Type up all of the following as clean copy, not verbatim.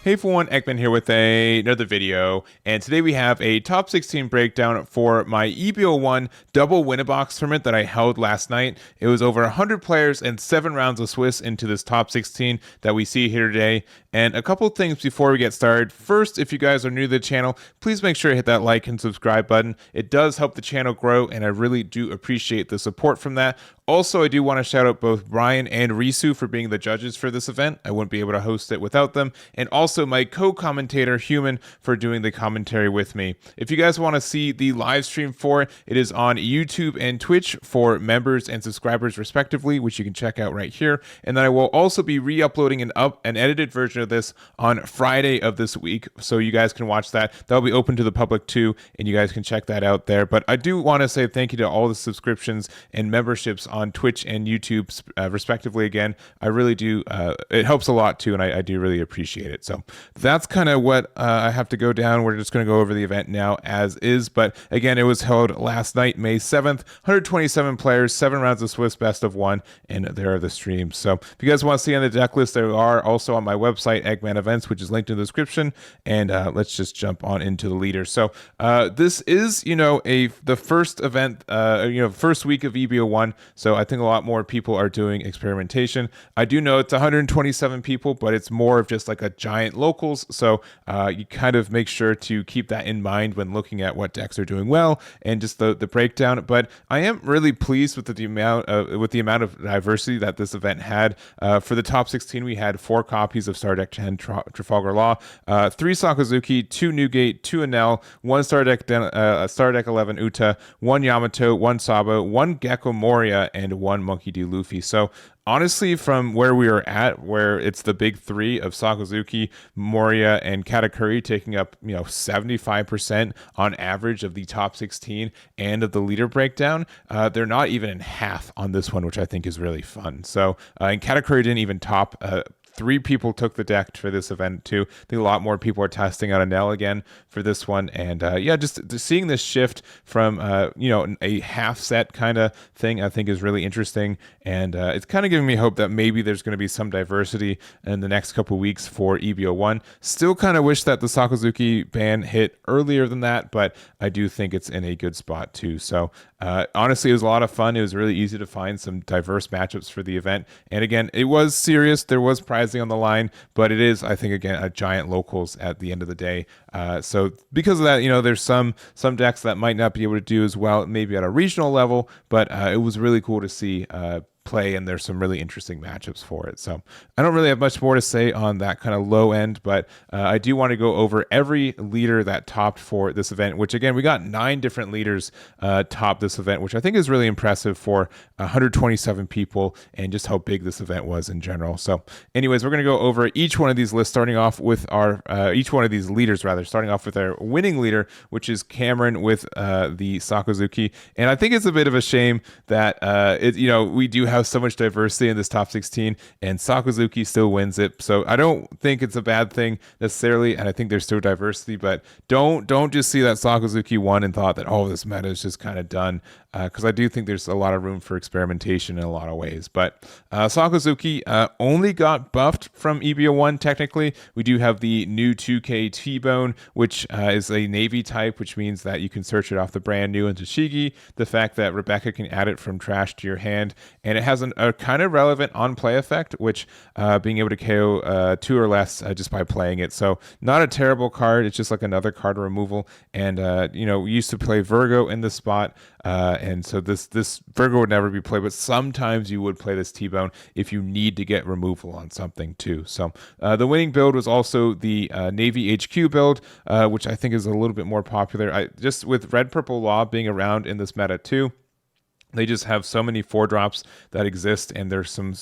Hey everyone, Egman here with another video, and today we have a top 16 breakdown for my EB01 double Winnabox tournament that I held last night. It was over 100 players and 7 rounds of Swiss into this top 16 that we see here today. And a couple things before we get started. First, if you guys are new to the channel, please make sure to hit that like and subscribe button. It does help the channel grow, and I really do appreciate the support from that. Also, I do want to shout out both Brian and Risu for being the judges for this event. I wouldn't be able to host it without them. And also my co-commentator, Human, for doing the commentary with me. If you guys want to see the live stream for it, it is on YouTube and Twitch for members and subscribers respectively, which you can check out right here. And then I will also be re-uploading an edited version of this on Friday of this week, so you guys can watch that. That'll be open to the public too, and you guys can check that out there. But I do want to say thank you to all the subscriptions and memberships on Twitch and YouTube respectively. Again, I really do, it helps a lot too, and I do really appreciate it. So that's kind of what I have to go down. We're just going to go over the event now as is, but again, it was held last night, May 7th, 127 players, 7 rounds of Swiss best of 1, and there are the streams. So if you guys want to see on the deck list, they are also on my website, Egman Events, which is linked in the description, and let's just jump on into the leaders. So this is, the first event, first week of EB01, so I think a lot more people are doing experimentation. I do know it's 127 people, but it's more of just like a giant locals, so you kind of make sure to keep that in mind when looking at what decks are doing well and just the breakdown. But I am really pleased with the amount of diversity that this event had. For the top 16, we had 4 copies of Star Deck 10 Trafalgar Law, 3 Sakazuki, 2 Newgate, 2 Enel, 1 Star Deck 11 Uta, 1 Yamato, 1 Sabo, 1 Gecko Moria, and 1 Monkey.D.Luffy. So honestly, from where we are at, where it's the big 3 of Sakazuki, Moria, and Katakuri taking up 75% on average of the top 16 and of the leader breakdown, they're not even in half on this one, which I think is really fun. So and Katakuri didn't even top 3 people took the deck for this event too. I think a lot more people are testing out Enel again for this one. And just seeing this shift from, a half set kind of thing, I think is really interesting. And it's kind of giving me hope that maybe there's going to be some diversity in the next couple weeks for EB01. Still kind of wish that the Sakazuki ban hit earlier than that, but I do think it's in a good spot too. So honestly, it was a lot of fun. It was really easy to find some diverse matchups for the event. And again, it was serious. There was prizing on the line, but it is, I think, again, a giant locals at the end of the day. So because of that, there's some decks that might not be able to do as well, maybe at a regional level, but it was really cool to see play, and there's some really interesting matchups for it. So I don't really have much more to say on that kind of low end, but I do want to go over every leader that topped for this event, which again, we got 9 different leaders top this event, which I think is really impressive for 127 people and just how big this event was in general. So anyways, we're going to go over each one of these lists, starting off with our each one of these leaders, rather, starting off with our winning leader, which is Cameron with the Sakazuki. And I think it's a bit of a shame that we do have so much diversity in this top 16, and Sakazuki still wins it. So I don't think it's a bad thing necessarily, and I think there's still diversity, but don't just see that Sakazuki won and thought that, oh, this meta is just kind of done, because I do think there's a lot of room for experimentation in a lot of ways. But Sakazuki only got buffed from EB01 technically. We do have the new 2K T-Bone, which is a Navy type, which means that you can search it off the brand new into Shigi, the fact that Rebecca can add it from trash to your hand, and it has a kind of relevant on-play effect, which being able to KO 2 or less just by playing it. So not a terrible card. It's just like another card removal. And, we used to play Virgo in this spot, and so this Virgo would never be played, but sometimes you would play this T-Bone if you need to get removal on something too. So the winning build was also the Navy HQ build, which I think is a little bit more popular. Just with Red Purple Law being around in this meta too, they just have so many 4-drops that exist, and there's some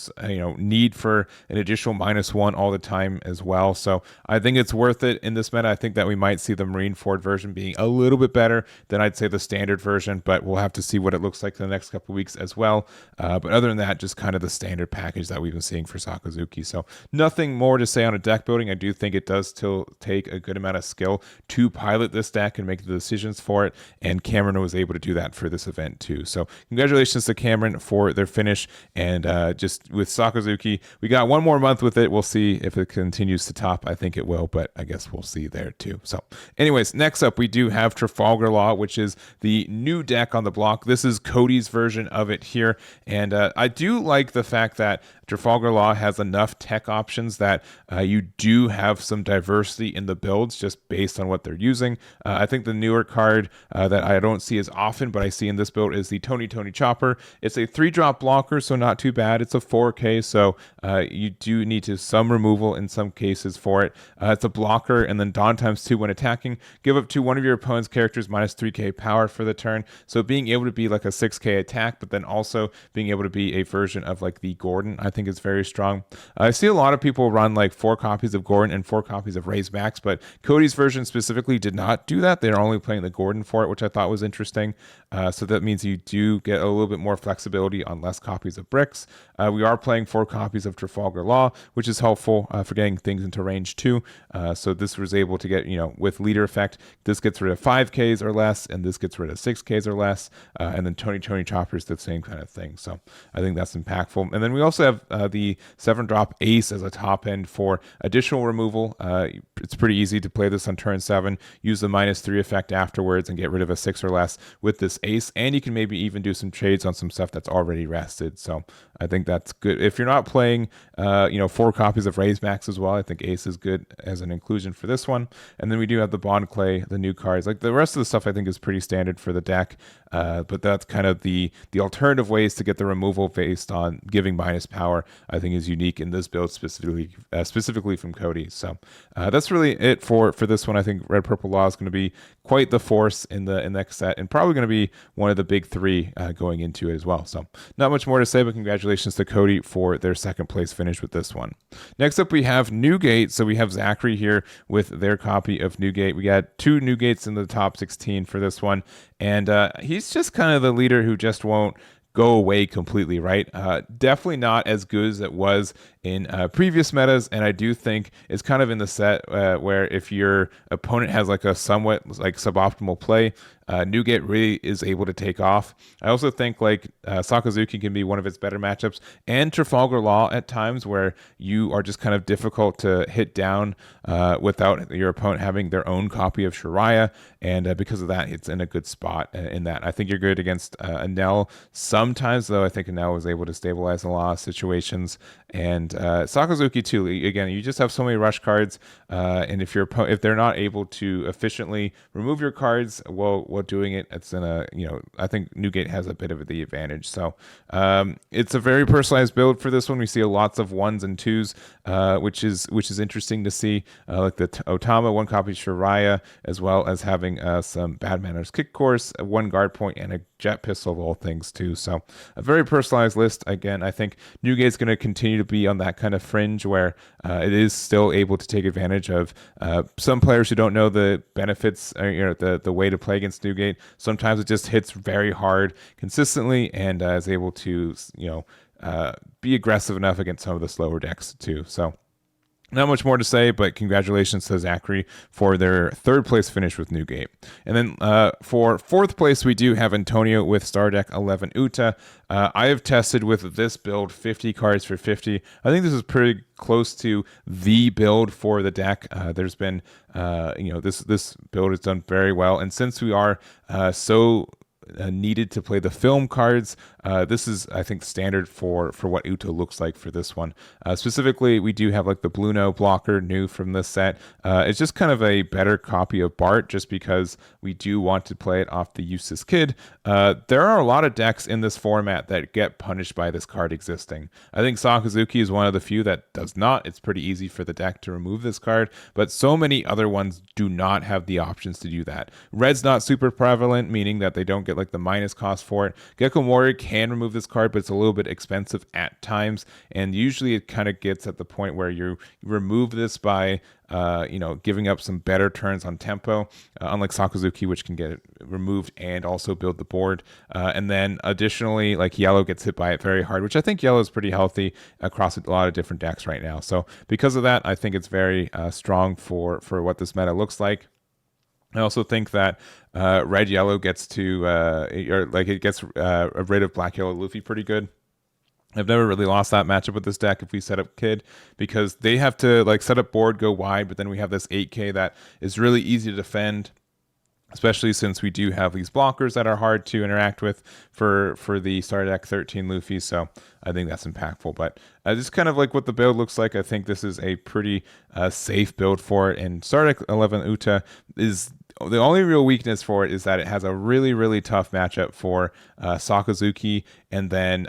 need for an additional -1 all the time as well. So I think it's worth it in this meta. I think that we might see the Marine Ford version being a little bit better than I'd say the standard version, but we'll have to see what it looks like in the next couple weeks as well. But other than that, just kind of the standard package that we've been seeing for Sakazuki. So nothing more to say on a deck building. I do think it does still take a good amount of skill to pilot this deck and make the decisions for it, and Cameron was able to do that for this event too. So congratulations to Cameron for their finish. And just with Sakazuki, we got one more month with it. We'll see if it continues to top. I think it will, but I guess we'll see there too. So anyways, next up we do have Trafalgar Law, which is the new deck on the block. This is Koty's version of it here. And I do like the fact that Trafalgar Law has enough tech options that you do have some diversity in the builds just based on what they're using. I think the newer card that I don't see as often, but I see in this build is the Tony Chopper. It's a 3-drop blocker, so not too bad. It's a 4K, so you do need to some removal in some cases for it. It's a blocker, and then Dawn ×2 when attacking. Give up to one of your opponent's characters minus 3K power for the turn. So being able to be like a 6K attack, but then also being able to be a version of like the Gordon, I think is very strong. I see a lot of people run like 4 copies of Gordon and 4 copies of Raise Max, but Koty's version specifically did not do that. They're only playing the Gordon for it, which I thought was interesting. So that means you do get a little bit more flexibility on less copies of bricks. We are playing 4 copies of Trafalgar Law, which is helpful for getting things into range too. So this was able to get, with leader effect, this gets rid of 5Ks or less, and this gets rid of 6Ks or less. And then Tony Chopper is the same kind of thing. So I think that's impactful. And then we also have the 7-drop Ace as a top end for additional removal. It's pretty easy to play this on turn 7, use the -3 effect afterwards, and get rid of a 6 or less with this Ace. And you can maybe even do some trades on some stuff that's already rested. So I think that's good. If you're not playing, 4 copies of Raise Max as well, I think Ace is good as an inclusion for this one. And then we do have the Bond Clay, the new cards. Like the rest of the stuff I think is pretty standard for the deck. But that's kind of the alternative ways to get the removal based on giving minus power, I think is unique in this build specifically from Koty. So that's really it for this one. I think Red Purple Law is going to be quite the force in the next set, and probably going to be one of the big 3 going into it as well. So not much more to say, but congratulations to Koty for their 2nd place finish with this one. Next up we have Newgate. So we have Zachary here with their copy of Newgate. We got 2 Newgates in the top 16 for this one, and he's just kind of the leader who just won't go away completely, right? Definitely not as good as it was in previous metas, and I do think it's kind of in the set where if your opponent has like a somewhat like suboptimal play, Newgate really is able to take off. I also think like Sakazuki can be one of its better matchups, and Trafalgar Law at times where you are just kind of difficult to hit down without your opponent having their own copy of Shariah, and because of that, it's in a good spot in that. I think you're good against Enel sometimes, though I think Enel was able to stabilize in a lot of situations, and Sakazuki too. Again, you just have so many rush cards, and if they're not able to efficiently remove your cards while doing it, it's in a I think Newgate has a bit of the advantage. So it's a very personalized build for this one. We see lots of 1s and 2s, which is interesting to see. Like the Otama 1 copy Shariah, as well as having some Bad Manners Kick Course, 1 guard point, and a jet pistol of all things too. So a very personalized list. Again, I think Newgate's going to continue to be on that kind of fringe where it is still able to take advantage of some players who don't know the benefits, or, the way to play against Newgate. Sometimes it just hits very hard consistently and is able to be aggressive enough against some of the slower decks too. So not much more to say, but congratulations to Zachary for their 3rd place finish with Newgate. And then for 4th place, we do have Antonio with Star Deck 11 Uta. I have tested with this build 50 cards for 50. I think this is pretty close to the build for the deck. There's been, this build has done very well. And since we are so needed to play the film cards, this is, I think, standard for what Uta looks like for this one. Specifically, we do have like the Bluno blocker new from this set. It's just kind of a better copy of Bart, just because we do want to play it off the Eustace Kid. There are a lot of decks in this format that get punished by this card existing. I think Sakazuki is one of the few that does not. It's pretty easy for the deck to remove this card, but so many other ones do not have the options to do that. Red's not super prevalent, meaning that they don't get like the minus cost for it. Gecko Moria can remove this card, but it's a little bit expensive at times, and usually it kind of gets at the point where you remove this by giving up some better turns on tempo, unlike Sakazuki, which can get it removed and also build the board. And then additionally, like yellow gets hit by it very hard, which I think yellow is pretty healthy across a lot of different decks right now. So because of that, I think it's very strong for what this meta looks like. I also think that red yellow gets to or like it gets rid of black yellow Luffy pretty good. I've never really lost that matchup with this deck if we set up Kid, because they have to like set up board, go wide, but then we have this 8K that is really easy to defend, especially since we do have these blockers that are hard to interact with for the Star Deck 13 Luffy. So I think that's impactful. But just kind of like what the build looks like, I think this is a pretty safe build for it. And Star Deck 11 Uta is the only real weakness for it is that it has a really, really tough matchup for Sakazuki, and then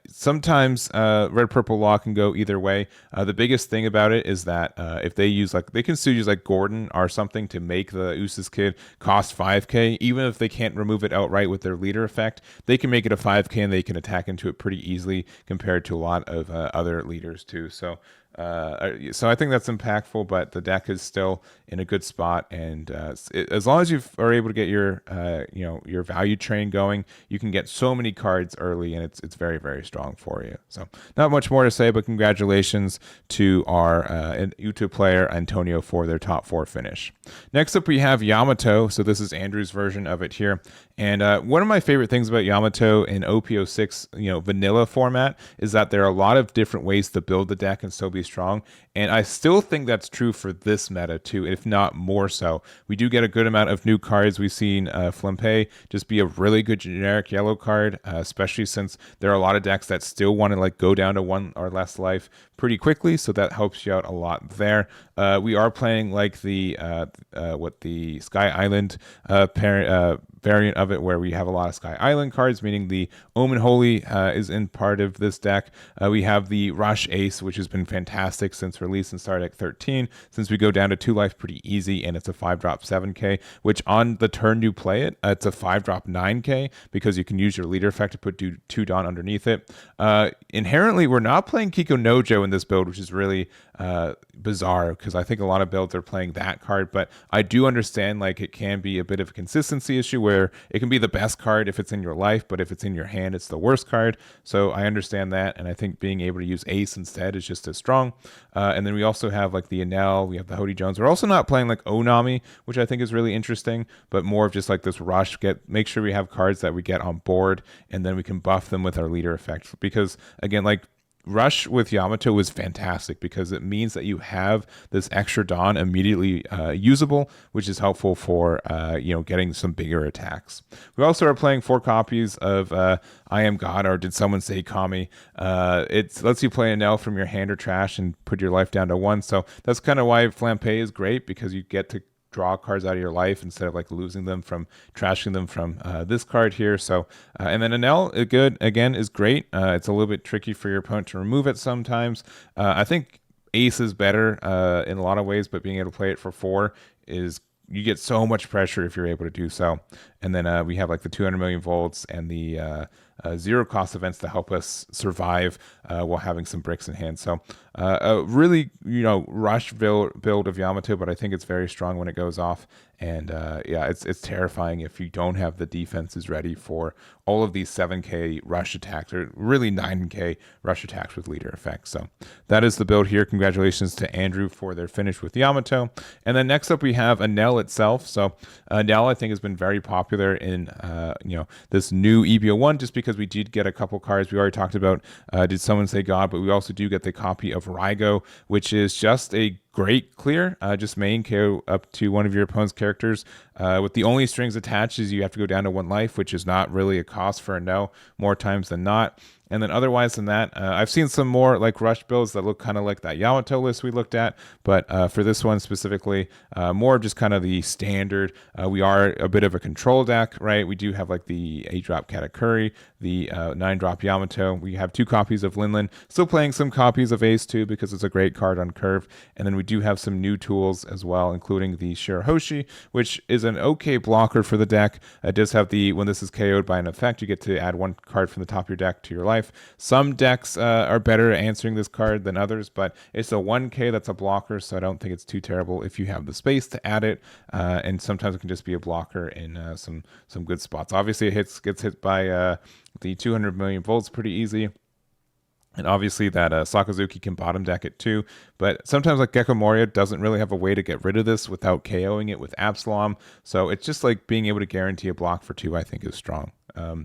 sometimes red purple law can go either way. The biggest thing about it is that if they use like they can still use like Gordon or something to make the Usus Kid cost 5k, even if they can't remove it outright with their leader effect, they can make it a 5k and they can attack into it pretty easily compared to a lot of other leaders too. So I think that's impactful, but the deck is still in a good spot, and as long as you are able to get your your value train going, you can get so many cards early, and it's very, very strong for you. So not much more to say, but congratulations to our YouTube player Antonio for their top 4 finish. Next up we have Yamato. So this is Andrew's version of it here, and one of my favorite things about Yamato in OP06 vanilla format is that there are a lot of different ways to build the deck and still be strong, and I still think that's true for this meta too, if not more so. We do get a good amount of new cards. We've seen Flimpe just be a really good generic yellow card, especially since there are a lot of decks that still want to like go down to 1 or less life pretty quickly, so that helps you out a lot there. We are playing like the Sky Island variant of it, where we have a lot of Sky Island cards, meaning the Omen Holy is in part of this deck. We have the Rush Ace, which has been fantastic since release in Star Deck 13, since we go down to 2 life pretty easy, and it's a 5-drop 7k, which on the turn you play it, it's a 5-drop 9k, because you can use your leader effect to put 2 Dawn underneath it. Inherently, we're not playing Kiko Nojo in this build, which is really bizarre, because I think a lot of builds are playing that card, but I do understand like it can be a bit of a consistency issue where it can be the best card if it's in your life, but if it's in your hand, it's the worst card. So I understand that, and I think being able to use Ace instead is just as strong. And then we also have like the Enel, we have the Hody Jones. We're also not playing like Onami, which I think is really interesting, but more of just like this rush, make sure we have cards that we get on board, and then we can buff them with our leader effect, because again, like Rush with Yamato was fantastic because it means that you have this extra Dawn immediately usable, which is helpful for getting some bigger attacks. We also are playing 4 copies of I Am God, or Did Someone Say Kami? It lets you play Enel from your hand or trash and put your life down to 1. So that's kind of why Flampe is great, because you get to draw cards out of your life instead of like losing them from trashing them from this card here. So and then Enel is great. It's a little bit tricky for your opponent to remove it sometimes. I think Ace is better in a lot of ways, but being able to play it for 4 is, you get so much pressure if you're able to do so. And then we have like the 200 million volts and the 0 cost events to help us survive while having some bricks in hand. So a really rush build of Yamato, but I think it's very strong when it goes off. And it's terrifying if you don't have the defenses ready for all of these 7k rush attacks, or really 9k rush attacks with leader effects. So that is the build here. Congratulations to Andrew for their finish with Yamato. And then next up we have Enel itself. So Enel I think has been very popular in this new EB01, just because we did get a couple cards. We already talked about Did Someone Say God, but we also do get the copy of Rygo, which is just a great clear, just main KO up to one of your opponent's characters with the only strings attached is you have to go down to 1 life, which is not really a cost for a no more times than not. And then otherwise than that, I've seen some more like rush builds that look kind of like that Yamato list we looked at, but for this one specifically, more just kind of the standard. We are a bit of a control deck, right? We do have like the 8-drop Katakuri, the 9-drop Yamato. We have 2 copies of Linlin, still playing some copies of Ace too, because it's a great card on curve. And then we do have some new tools as well, including the Shirahoshi, which is an okay blocker for the deck. It does have the, when this is KO'd by an effect, you get to add 1 card from the top of your deck to your life. Some decks are better at answering this card than others, but it's a 1k that's a blocker, so I don't think it's too terrible if you have the space to add it. And sometimes it can just be a blocker in some good spots. Obviously, it gets hit by the 200 million volts pretty easy. And obviously that Sakazuki can bottom deck it too. But sometimes like Gecko Moria doesn't really have a way to get rid of this without KOing it with Absalom. So it's just like being able to guarantee a block for 2, I think is strong.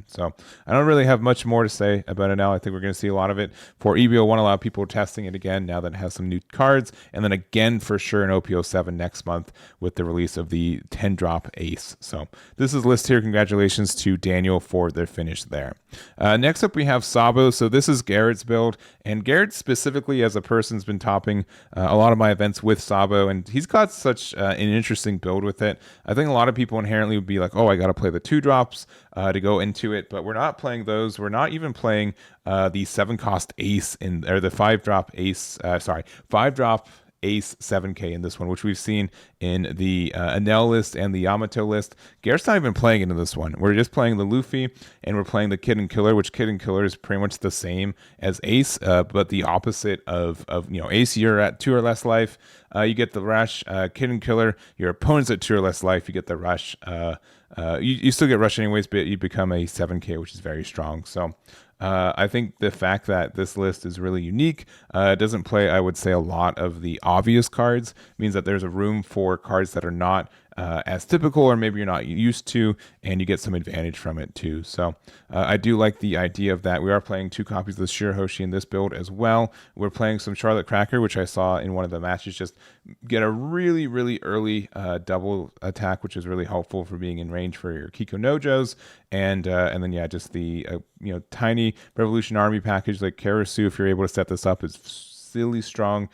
So I don't really have much more to say about it now. I think we're going to see a lot of it for EB01. A lot of people are testing it again now that it has some new cards. And then again for sure in OP07 next month with the release of the 10-drop Ace. So this is list here. Congratulations to Daniel for their finish there. Next up we have Sabo. So this is Garrett's build. And Garrett specifically as a person has been topping a lot of my events with Sabo. And he's got such an interesting build with it. I think a lot of people inherently would be like, oh, I got to play the 2-drops to go into it, but we're not playing those. We're not even playing the 7-cost ace or the 5-drop ace. 5-drop ace 7k in this one, which we've seen in the Enel list and the Yamato list. Garrett's not even playing into this one. We're just playing the Luffy and we're playing the Kid and Killer, which Kid and Killer is pretty much the same as Ace, but the opposite of Ace. You're at 2 or less life, you get the rush. Kid and Killer, your opponent's at 2 or less life, you get the rush. You still get rush anyways, but you become a 7k, which is very strong. So I think the fact that this list is really unique, doesn't play, I would say, a lot of the obvious cards, means that there's a room for cards that are not as typical or maybe you're not used to, and you get some advantage from it too. So I do like the idea of that. We are playing 2 copies of the Shirahoshi in this build as well. We're playing some Charlotte Cracker, which I saw in one of the matches just get a really, really early double attack, which is really helpful for being in range for your Kiko Nojos. And then, yeah, just the tiny Revolution Army package like Karasu, if you're able to set this up, is silly strong,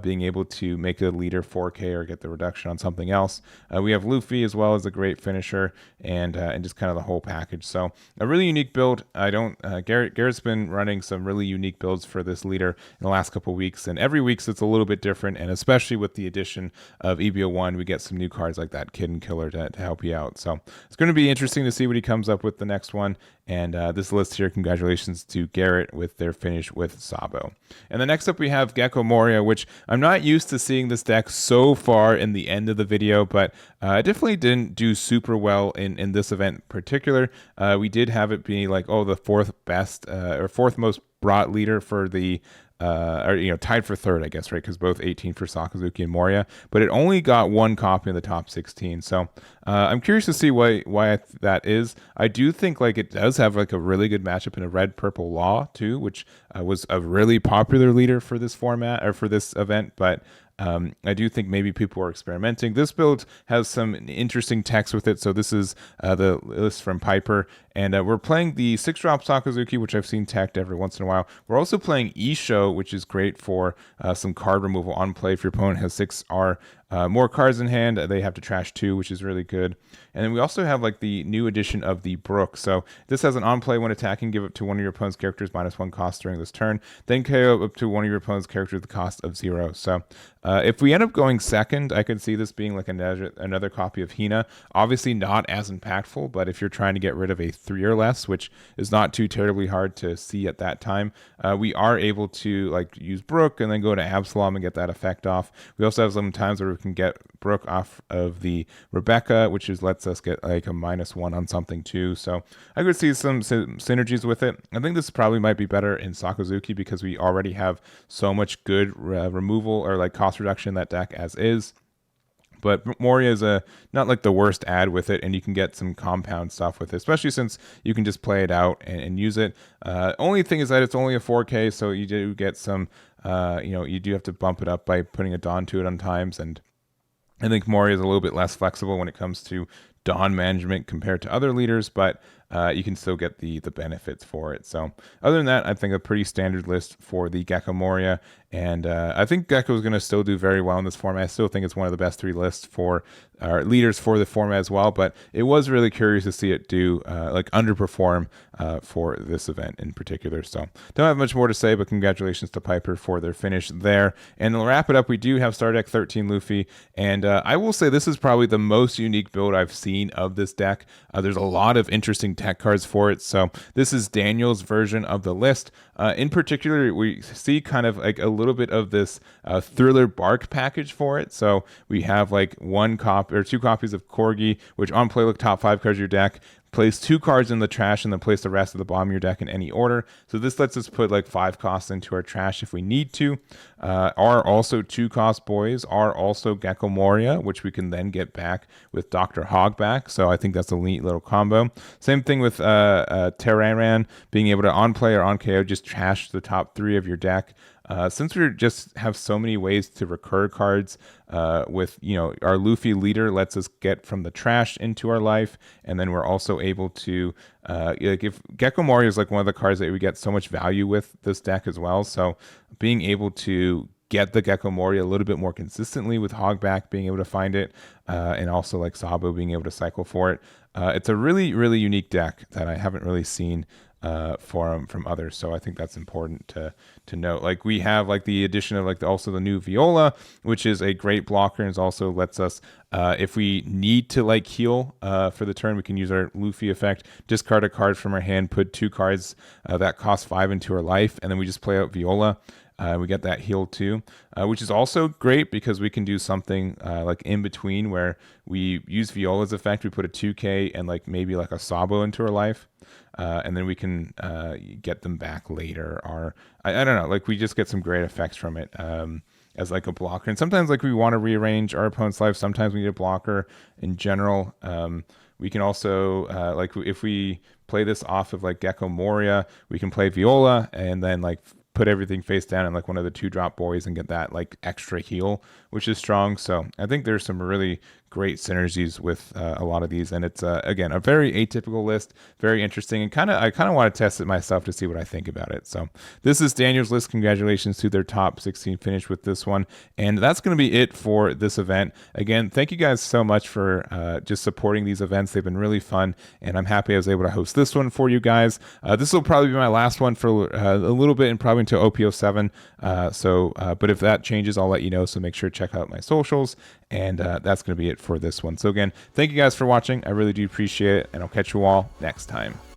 being able to make a leader 4k or get the reduction on something else. We have Luffy as well as a great finisher, and just kind of the whole package. So a really unique build. Garrett's been running some really unique builds for this leader in the last couple of weeks, and every week it's a little bit different, and especially with the addition of EB01, we get some new cards like that Kid and Killer to help you out. So it's going to be interesting to see what he comes up with the next one. And this list here, congratulations to Garrett with their finish with Sabo. And the next up we have Gecko Moria, which I'm not used to seeing this deck so far in the end of the video, but it definitely didn't do super well in this event in particular. We did have it be like, the 4th best or 4th most brought leader for the tied for 3rd, I guess, right? Because both 18 for Sakazuki and Moria, but it only got 1 copy in the top 16. So I'm curious to see why that is. I do think like it does have like a really good matchup in a red purple law too, which was a really popular leader for this format or for this event, but I do think maybe people are experimenting. This build has some interesting text with it. So this is the list from Piper. And we're playing the 6-drop Sakazuki, which I've seen teched every once in a while. We're also playing Isho, which is great for some card removal on play. If your opponent has 6 or more cards in hand, they have to trash 2, which is really good. And then we also have like the new edition of the Brook. So this has an on play when attacking, give it to one of your opponent's characters -1 cost during this turn. Then KO up to one of your opponent's characters at the cost of 0. So if we end up going second, I could see this being like another copy of Hina. Obviously not as impactful, but if you're trying to get rid of a 3 or less, which is not too terribly hard to see at that time, we are able to like use Brook and then go to Absalom and get that effect off. We also have some times where we can get Brook off of the Rebecca, which lets us get like a -1 on something too. So I could see some synergies with it. I think this probably might be better in Sakazuki because we already have so much good removal or like cost reduction in that deck as is. But Moria is not like the worst ad with it, and you can get some compound stuff with it, especially since you can just play it out and use it. Only thing is that it's only a 4K, so you do get some, you do have to bump it up by putting a Dawn to it on times, and I think Moria is a little bit less flexible when it comes to Dawn management compared to other leaders, but you can still get the benefits for it. So other than that, I think a pretty standard list for the Gecko Moria, and I think Gecko is going to still do very well in this format. I still think it's one of the best 3 lists for leaders for the format as well, but it was really curious to see it do underperform for this event in particular. So don't have much more to say, but congratulations to Piper for their finish there. And to wrap it up, we do have Star Deck 13 Luffy, and I will say this is probably the most unique build I've seen of this deck. There's a lot of interesting tech cards for it. So this is Daniel's version of the list. In particular, we see kind of like a little bit of this Thriller Bark package for it. So we have like 2 copies of Corgi, which on play look top 5 cards of your deck. place 2 cards in the trash and then place the rest of the bottom of your deck in any order. So this lets us put like 5 costs into our trash if we need to. Are also 2 cost boys are also Gecko Moria, which we can then get back with Dr. Hog back. So I think that's a neat little combo. Same thing with Terran being able to on play or on KO just trash the top 3 of your deck. Since we just have so many ways to recur cards, with, you know, our Luffy leader lets us get from the trash into our life, and then we're also able to, like if Gecko Moria is like one of the cards that we get so much value with this deck as well. So being able to get the Gecko Moria a little bit more consistently with Hogback being able to find it, and also like Sabo being able to cycle for it. It's a really, really unique deck that I haven't really seen from others, so I think that's important to note. Like we have like the addition of like also the new Viola, which is a great blocker, and also lets us, if we need to like heal for the turn, we can use our Luffy effect, discard a card from our hand, put 2 cards that cost 5 into our life, and then we just play out Viola. We get that heal too, which is also great because we can do something like in between where we use Viola's effect, we put a 2K and like maybe like a Sabo into our life, and then we can get them back later. Or I don't know, like we just get some great effects from it as like a blocker. And sometimes like we want to rearrange our opponent's life. Sometimes we need a blocker in general. We can also like if we play this off of like Gecko Moria, we can play Viola and then like put everything face down in like one of the 2-drop boys and get that like extra heal, which is strong. So I think there's some really great synergies with a lot of these, and it's again a very atypical list, very interesting, and I kind of want to test it myself to see what I think about it. So this is Daniel's list. Congratulations to their top 16 finish with this one, and that's going to be it for this event. Again, thank you guys so much for just supporting these events. They've been really fun, and I'm happy I was able to host this one for you guys. This will probably be my last one for a little bit, and probably until OPO7. But if that changes, I'll let you know. So make sure to check out my socials, and that's going to be it for this one. So again, thank you guys for watching. I really do appreciate it, and I'll catch you all next time.